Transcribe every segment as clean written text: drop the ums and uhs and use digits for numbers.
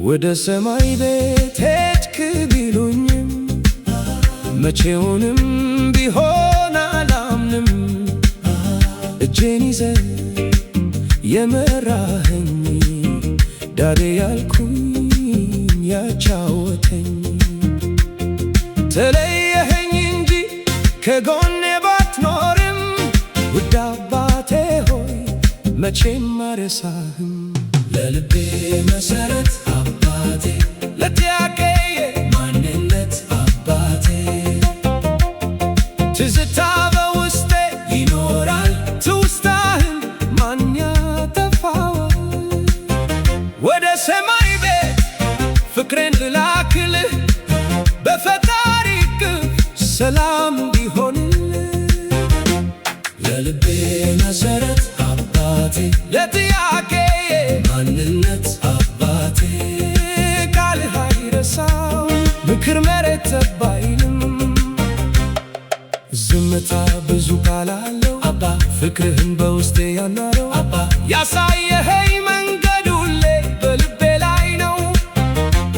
ወደ ሰማይ ቤት ሄድክ ቢሉኝም መቼውንም ቢሆን አላምንም። እጄን ይዘህ የመራኸኝ ዳዴ ያልኩኝ ያጫወተኝ ተለየኸኝ እንጂ ከጎኔ ባትኖርም ውድ አባቴ ሆይ መቼም አልረሳህም። ለልቤ መሰረት አባቴ ለጥያቄዬ ማንነት አባቴ ትዝታ በውስጤ ይኖራል ትውስታህን ማን ያጠፋዋል? ወደ ሰማይ ቤት ፍቅሬን ልላክልህ በፈጣሪ እቅፍ ሰላም እንዲሆንልህ ለልቤ መሰረት አባቴ ለጥያቄዬ ማንነት አባቴ ቃልህ አይረሳው ምክር መሬት ጠብ አይልም። ዝምታ ብዙ ቃል አለው አባ ፍቅርህን በውስጤ ያናረው አባ ያሳየኸኝ መንገድ ሁሌ በልቤ ላይ ነው።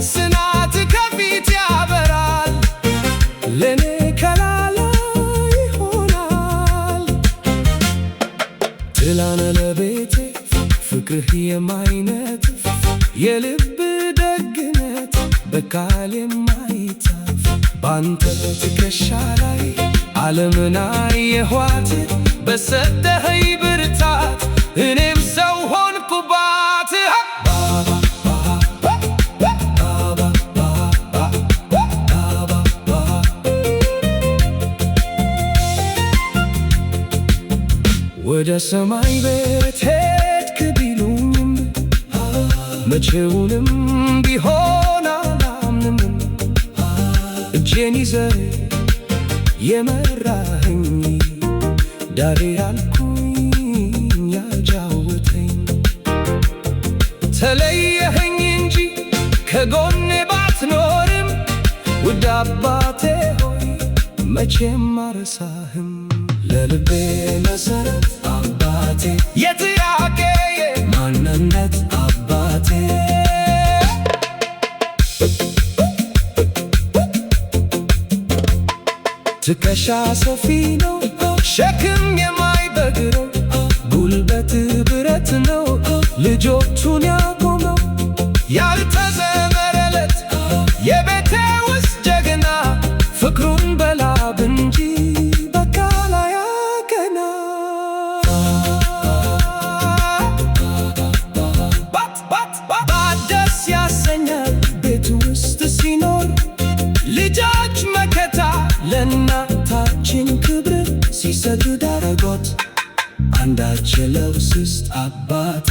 ጽናት ከፊት ያበራል ለኔ ከላላ ይሆናል። ጥላ ነህ ለቤቴ ፍቅርህ የማይነጥፍ የልብ ደግነት በቃል የማይታፍ ባንተ ትከሻ ላይ ዓለምን አየኋት በሰጠኸኝ ብርታት እኔም ሰው ሆንኩባት። ወደ ሰማይ ቤት ሄድክ ቢሉኝም መቼውንም ቢሆን አላምንም። እጄን ይዘህ የመራኸኝ ዳዴ ያልኩኝ ያጫወተኝ ተለየኸኝ እንጂ ከጎኔ ባትኖርም ውድ አባቴ ሆይ መቼም አልረሳህም። ለልቤ መሰረት አባቴ የጥያቄዬ ማንነት አባቴ ትከሻ ሰፊ ነው ሸክም የማይበግረው ጉልበት ብረት ነው ልጆቹን ያቆመው ያልተዘመረለት የቤቴ ውስጥ ጀግና ፍቅሩን በላብ እንጂ በቃል አያቀና። ደስ ያሰኛል ቤት ውስጥ ሲኖር ልጆች መከታ ለእናታችን ክብር ሲሰግዱ ዳረጎት አንዳች ለውስጥ አባቴ